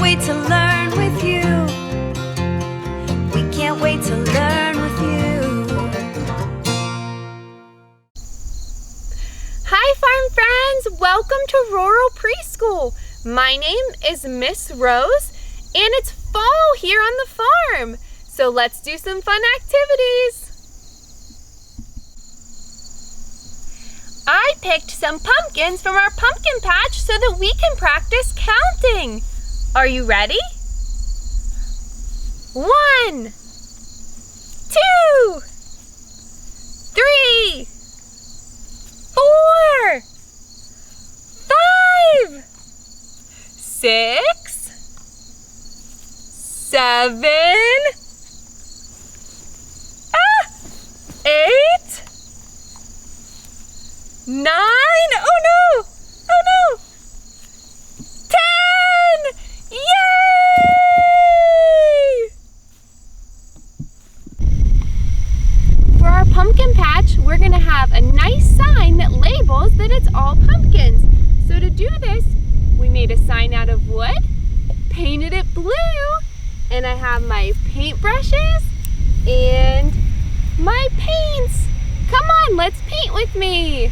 wait to learn with you. We can't wait to learn with you. Hi farm friends, welcome to Rural Preschool. My name is Miss Rose and it's fall here on the farm. So let's do some fun activities. I picked some pumpkins from our pumpkin patch so that we can practice counting. Are you ready? 1, 2, 3, 4, 5, 6, 7, 8, 9, oh no, 10, yay! For our pumpkin patch, we're gonna have a nice sign that labels that it's all pumpkins. So to do this, we made a sign out of wood, painted it blue, and I have my paintbrushes and my paints. Come on, let's paint with me.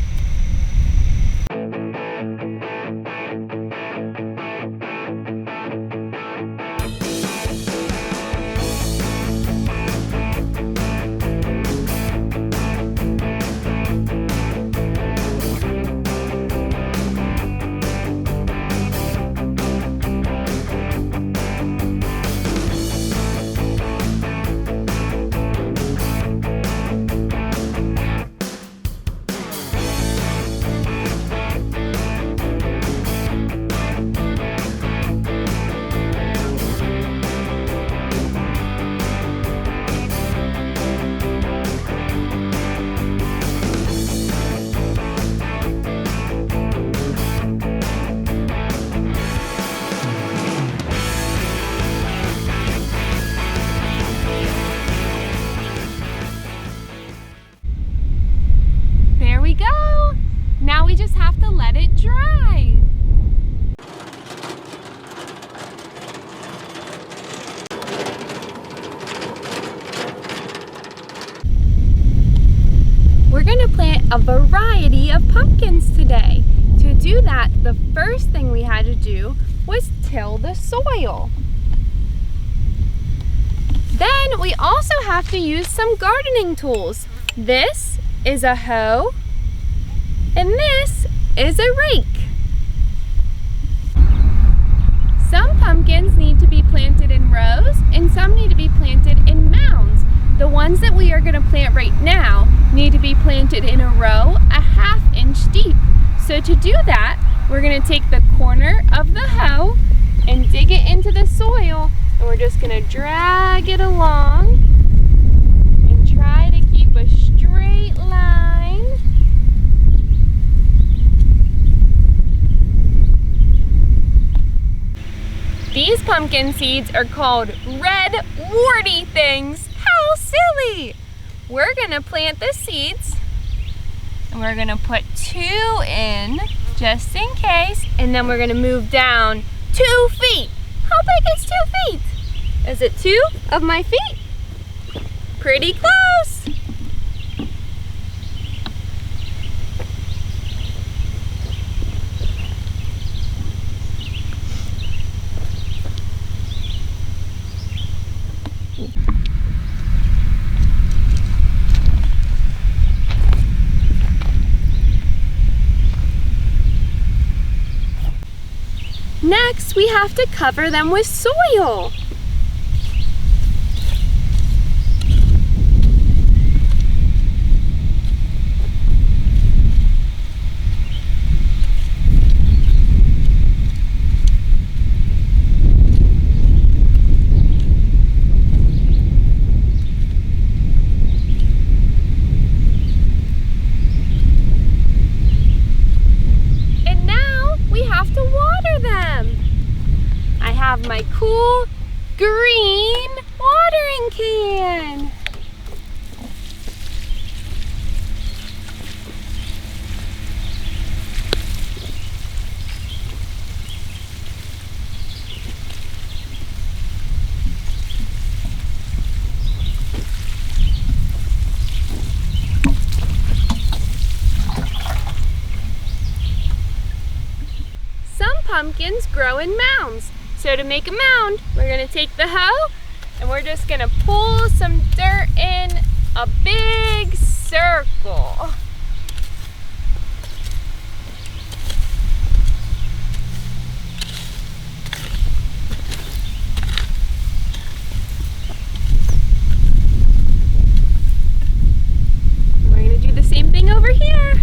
There we go. Now we just have to let it dry. We're going to plant a variety of pumpkins today. To do that, the first thing we had to do was till the soil. Then we also have to use some gardening tools. This is a hoe, and this is a rake. Some pumpkins need to be planted in rows, and some need to be planted in mounds. The ones that we are going to plant right now need to be planted in a row, a 1/2 inch deep. So to do that, we're going to take the corner of the hoe and dig it into the soil, and we're just going to drag it along and try to keep a straight line. These pumpkin seeds are called red warty things. How silly! We're gonna plant the seeds and we're gonna put 2 in just in case, and then we're gonna move down 2 feet. How big is 2 feet? Is it 2 of my feet? Pretty close. Next, we have to cover them with soil. And now we have to water them. I have my cool green watering can. pumpkins grow in mounds. So to make a mound, we're gonna take the hoe and we're just gonna pull some dirt in a big circle. We're gonna do the same thing over here.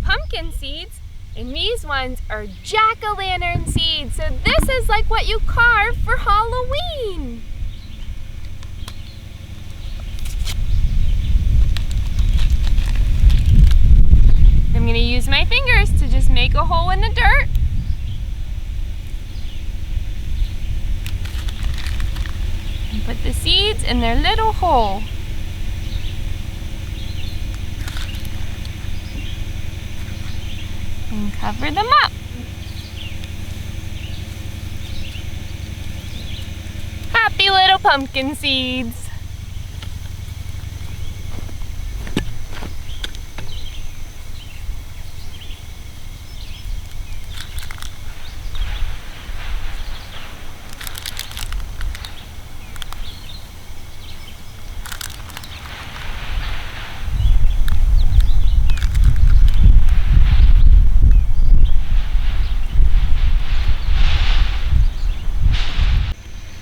Pumpkin seeds, and these ones are jack-o'-lantern seeds. So this is like what you carve for Halloween. I'm gonna use my fingers to just make a hole in the dirt. And put the seeds in their little hole. And cover them up. Happy little pumpkin seeds.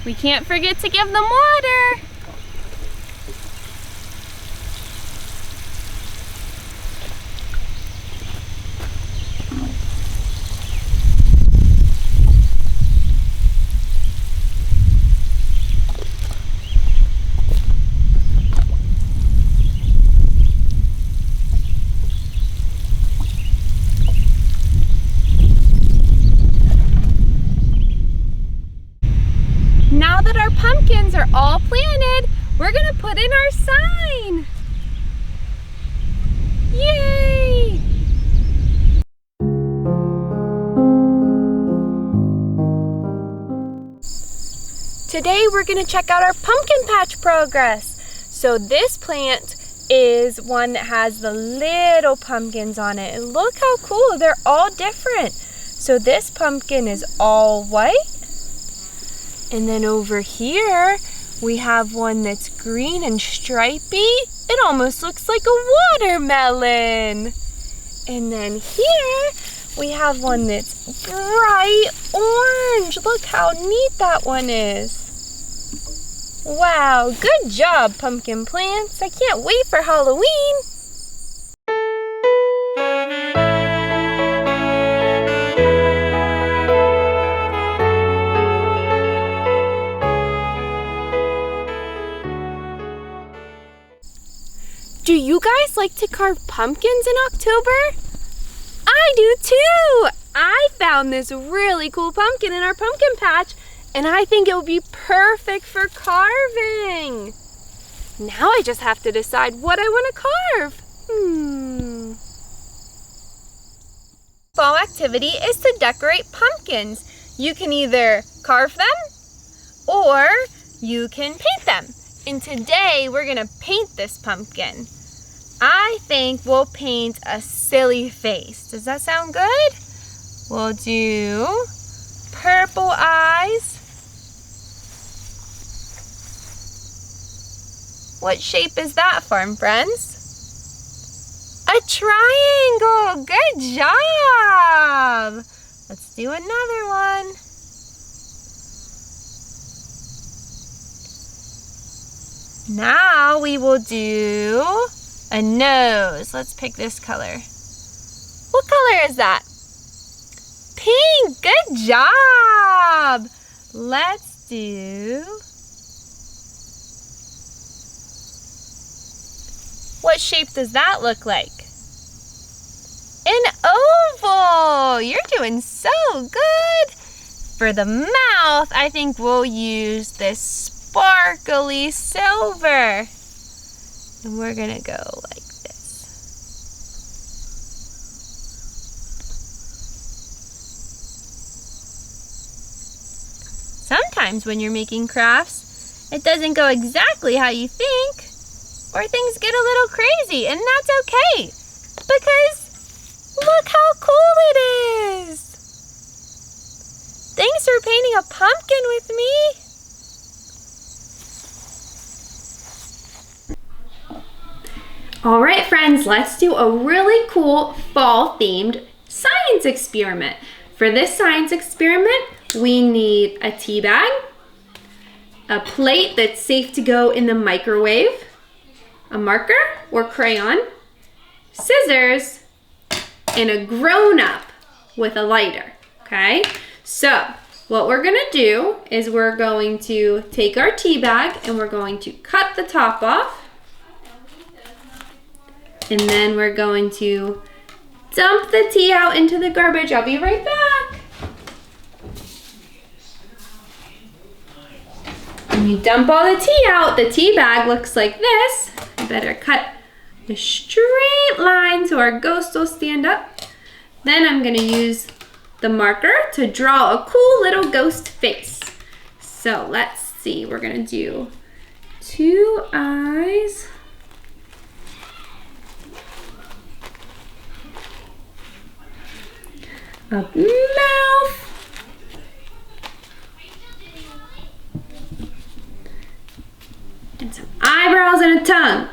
We can't forget to give them water. Now that our pumpkins are all planted, we're gonna put in our sign. Yay! Today we're gonna check out our pumpkin patch progress. So this plant is one that has the little pumpkins on it. And look how cool, they're all different. So this pumpkin is all white. And then over here, we have one that's green and stripy. It almost looks like a watermelon. And then here, we have one that's bright orange. Look how neat that one is. Wow, good job, pumpkin plants. I can't wait for Halloween. Do you guys like to carve pumpkins in October? I do too! I found this really cool pumpkin in our pumpkin patch, and I think it would be perfect for carving. Now I just have to decide what I want to carve. Fall activity is to decorate pumpkins. You can either carve them or you can paint them. And today we're gonna paint this pumpkin. I think we'll paint a silly face. Does that sound good? We'll do purple eyes. What shape is that, farm friends? A triangle! Good job! Let's do another one. Now we will do a nose. Let's pick this color. What color is that? Pink. Good job. Let's do... What shape does that look like? An oval. You're doing so good. For the mouth, I think we'll use this sparkly silver. And we're gonna go like this. Sometimes when you're making crafts, it doesn't go exactly how you think, or things get a little crazy, and that's okay, because look how cool it is! Thanks for painting a pumpkin with me! All right, friends, let's do a really cool fall-themed science experiment. For this science experiment, we need a tea bag, a plate that's safe to go in the microwave, a marker or crayon, scissors, and a grown-up with a lighter, okay? So, what we're gonna do is we're going to take our tea bag and we're going to cut the top off. And then we're going to dump the tea out into the garbage. I'll be right back. When you dump all the tea out, the tea bag looks like this. You better cut a straight line so our ghost will stand up. Then I'm gonna use the marker to draw a cool little ghost face. So let's see, we're gonna do 2 eyes. A mouth, and some eyebrows and a tongue.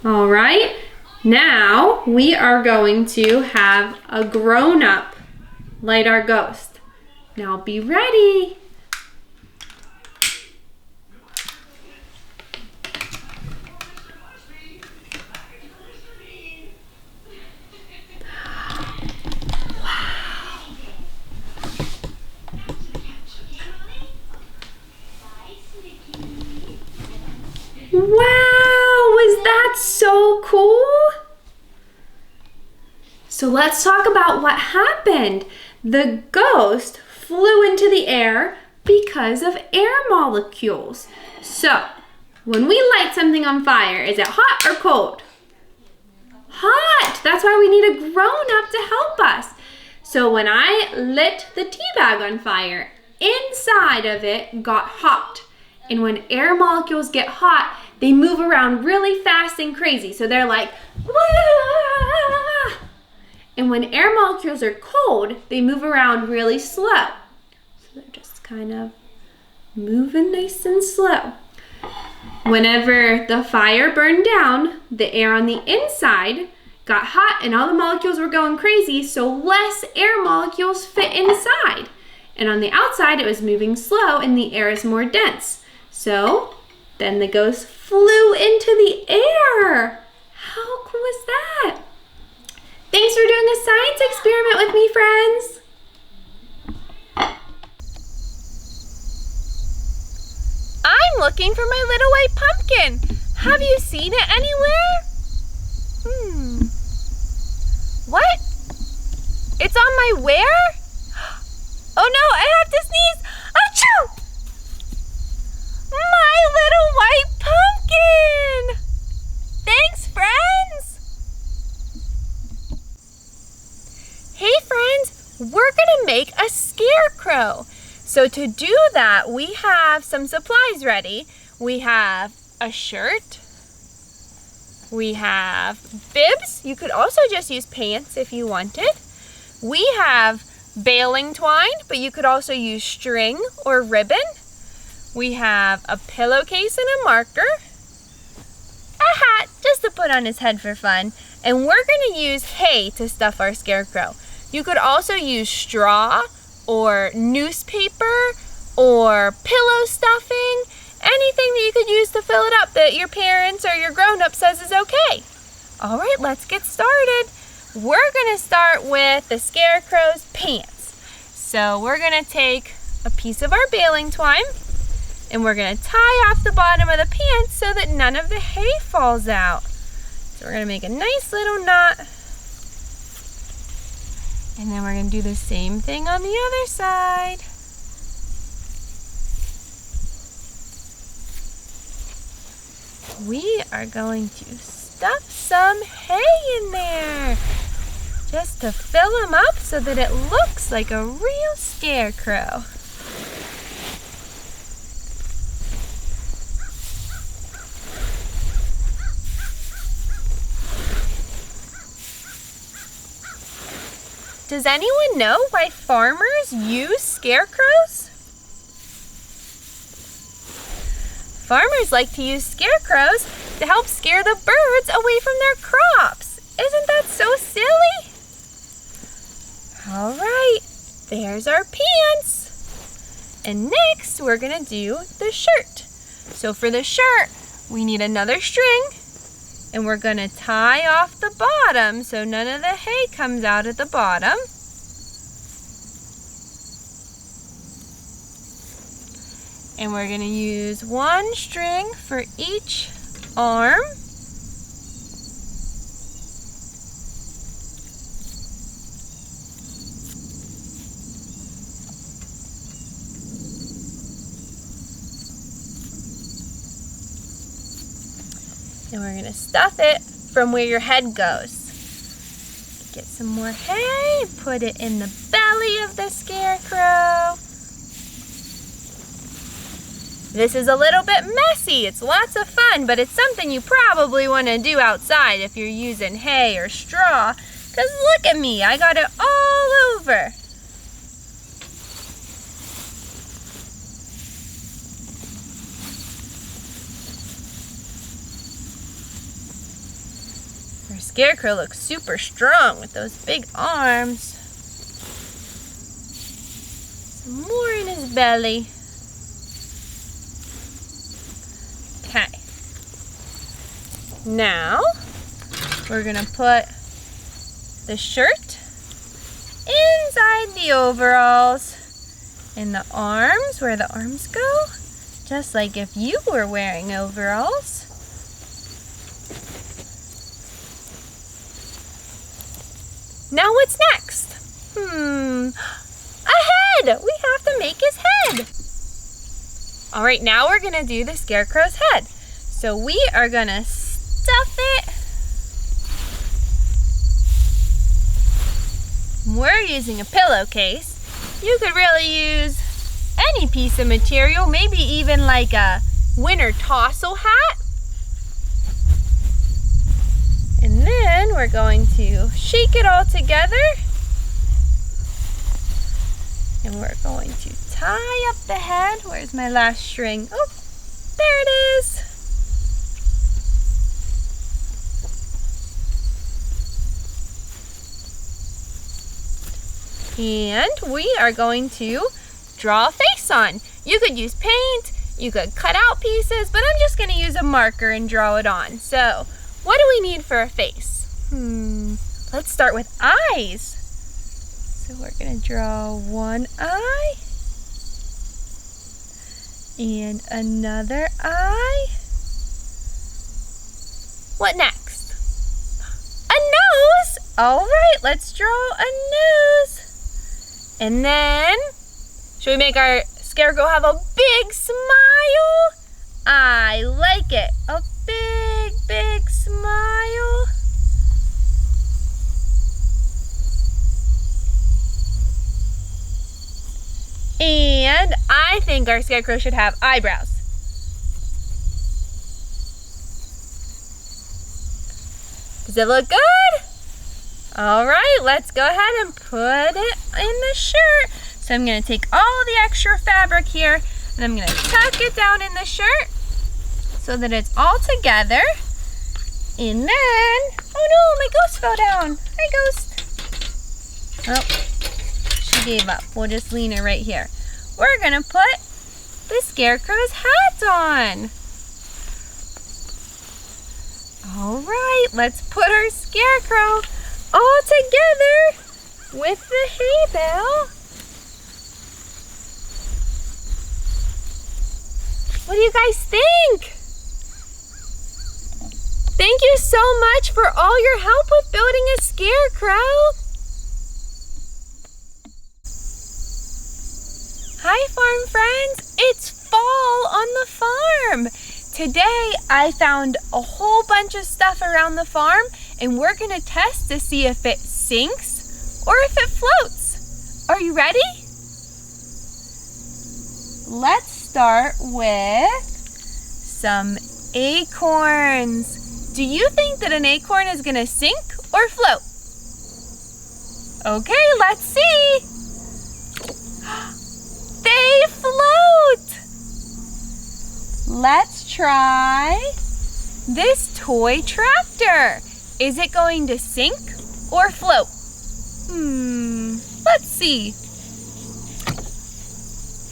All right, now we are going to have a grown-up light our ghost. Now be ready. Wow, was that so cool? So let's talk about what happened. The ghost flew into the air because of air molecules. So, when we light something on fire, is it hot or cold? Hot! That's why we need a grown-up to help us. So when I lit the tea bag on fire, inside of it got hot. And when air molecules get hot, they move around really fast and crazy. So they're like, wah! And when air molecules are cold, they move around really slow. So they're just kind of moving nice and slow. Whenever the fire burned down, the air on the inside got hot and all the molecules were going crazy, so less air molecules fit inside. And on the outside, it was moving slow and the air is more dense. So then the ghost flew into the air. How cool is that? Thanks for doing a science experiment with me, friends. I'm looking for my little white pumpkin. Have you seen it anywhere? What? It's on my where? Oh no, I have to sneeze. Achoo! My little white pumpkin! Thanks, friends! Hey, friends, we're gonna make a scarecrow. So to do that, we have some supplies ready. We have a shirt. We have bibs. You could also just use pants if you wanted. We have baling twine, but you could also use string or ribbon. We have a pillowcase and a marker. A hat, just to put on his head for fun. And we're gonna use hay to stuff our scarecrow. You could also use straw or newspaper or pillow stuffing. Anything that you could use to fill it up that your parents or your grown-up says is okay. All right, let's get started. We're gonna start with the scarecrow's pants. So we're gonna take a piece of our baling twine and we're gonna tie off the bottom of the pants so that none of the hay falls out. So we're gonna make a nice little knot. And then we're gonna do the same thing on the other side. we are going to stuff some hay in there just to fill them up so that it looks like a real scarecrow. Does anyone know why farmers use scarecrows? Farmers like to use scarecrows to help scare the birds away from their crops. Isn't that so silly? All right, there's our pants. And next, we're gonna do the shirt. So for the shirt, we need another string, and we're gonna tie off the bottom so none of the hay comes out at the bottom. And we're gonna use one string for each arm. And we're gonna stuff it from where your head goes. Get some more hay, put it in the belly of the scarecrow. This is a little bit messy. It's lots of fun, but it's something you probably want to do outside if you're using hay or straw. Because look at me, I got it all over. Our scarecrow looks super strong with those big arms. Some more in his belly. Okay. Now, we're gonna put the shirt inside the overalls and the arms where the arms go, just like if you were wearing overalls. Now what's next? A head! We have to make his head. All right, now we're gonna do the scarecrow's head. So we are gonna stuff it. We're using a pillowcase. You could really use any piece of material, maybe even like a winter tassel hat. And then we're going to shake it all together. And we're going to tie up the head. Where's my last string? Oh, there it is. And we are going to draw a face on. You could use paint, you could cut out pieces, but I'm just gonna use a marker and draw it on. So, what do we need for a face? Let's start with eyes. So we're gonna draw one eye and another eye. What next? A nose! All right, let's draw a nose. And then, should we make our scarecrow have a big smile? I like it. A big, big smile. And I think our scarecrow should have eyebrows. Does it look good? All right, let's go ahead and put it in the shirt. So I'm gonna take all the extra fabric here and I'm gonna tuck it down in the shirt so that it's all together. And then, oh no, my ghost fell down. Hi, ghost. Oh, she gave up. We'll just lean her right here. We're gonna put the scarecrow's hat on. All right, let's put our scarecrow all together with the hay bale. What do you guys think? Thank you so much for all your help with building a scarecrow. Hi, farm friends. It's fall on the farm. Today I found a whole bunch of stuff around the farm and we're going to test to see if it sinks or if it floats. Are you ready? Let's start with some acorns. Do you think that an acorn is going to sink or float? Okay, let's see. They float. Let's try this toy tractor. Is it going to sink or float? Let's see.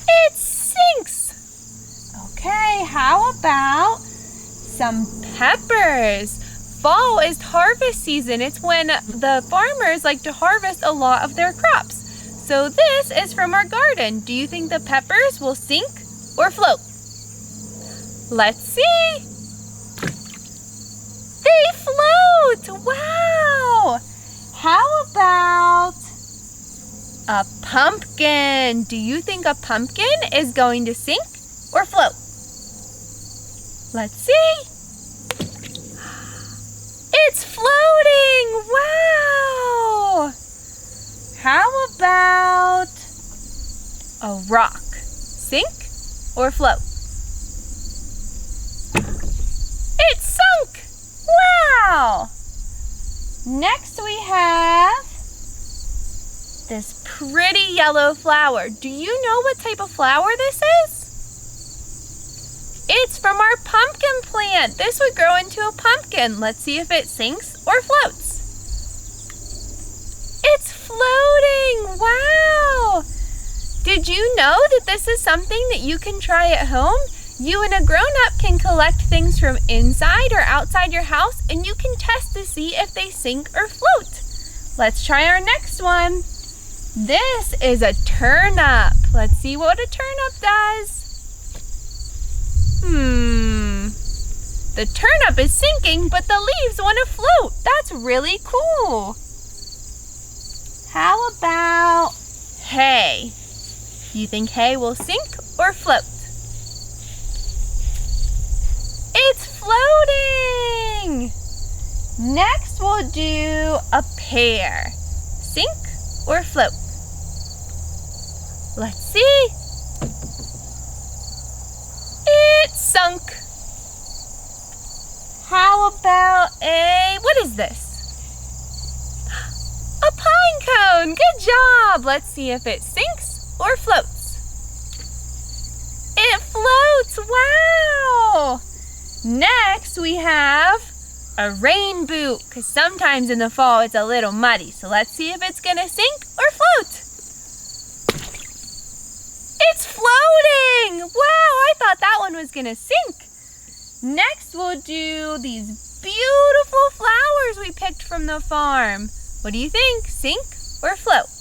It sinks. Okay, how about some peppers? Fall is harvest season. It's when the farmers like to harvest a lot of their crops. So this is from our garden. Do you think the peppers will sink or float? Let's see. They float. Wow. How about a pumpkin? Do you think a pumpkin is going to sink or float? Let's see. It's floating. Wow. How about a rock? Sink or float? It sunk! Wow! Next we have this pretty yellow flower. Do you know what type of flower this is? It's from our pumpkin plant. This would grow into a pumpkin. Let's see if it sinks or floats. It's floating! Wow! Did you know that this is something that you can try at home? You and a grown-up can collect things from inside or outside your house and you can test to see if they sink or float. Let's try our next one. This is a turnip. Let's see what a turnip does. The turnip is sinking, but the leaves want to float. That's really cool. How about hay? Do you think hay will sink or float? It's floating! Next we'll do a pear. Sink or float? Let's see. It sunk. How about what is this? A pine cone. Good job. Let's see if it sinks or floats. It floats. Wow. Next, we have a rain boot, because sometimes in the fall it's a little muddy. So let's see if it's going to sink or float. It's floating! Wow, I thought that one was going to sink. Next, we'll do these beautiful flowers we picked from the farm. What do you think? Sink or float?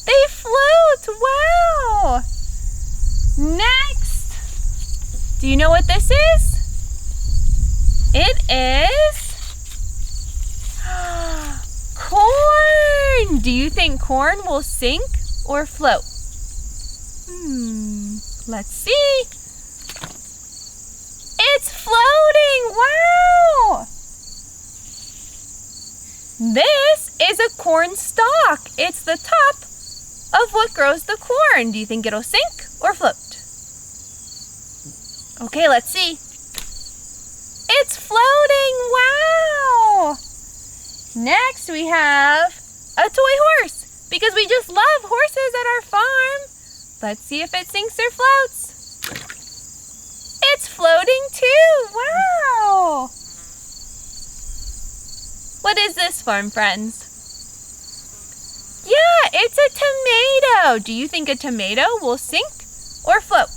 They float! Wow! Next, do you know what this is? It is corn! Do you think corn will sink or float? Let's see. It's floating! Wow! This is a corn stalk. It's the top of what grows the corn. Do you think it'll sink or float? Okay, let's see. It's floating! Wow! Next we have a toy horse, because we just love horses at our farm. Let's see if it sinks or floats. It's floating too! Wow! What is this, farm friends? Yeah, it's a tomato. Do you think a tomato will sink or float?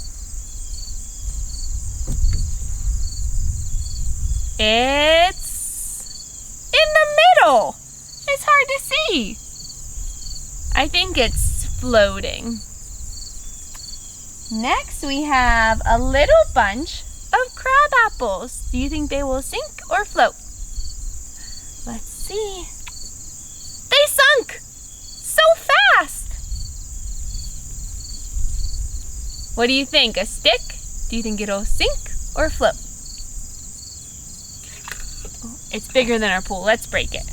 It's in the middle. It's hard to see. I think it's floating. Next, we have a little bunch of crab apples. Do you think they will sink or float? Let's see. They sunk! So fast! What do you think? A stick? Do you think it'll sink or float? It's bigger than our pool. Let's break it.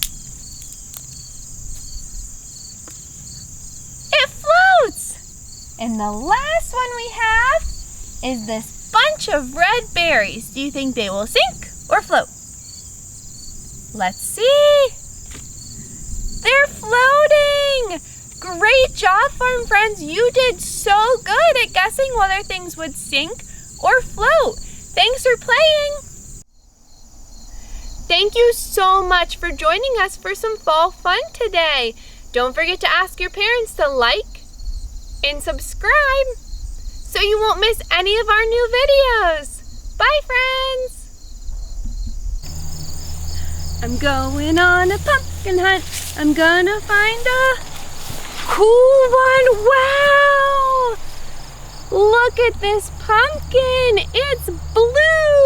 It floats! And the last one we have is this bunch of red berries. Do you think they will sink or float? Let's see. They're floating! Great job, farm friends. You did so good at guessing whether things would sink or float. Thanks for playing. Thank you so much for joining us for some fall fun today. Don't forget to ask your parents to like and subscribe so you won't miss any of our new videos. Bye, friends. I'm going on a pumpkin hunt. I'm gonna find a cool one. Wow! Look at this pumpkin. It's blue.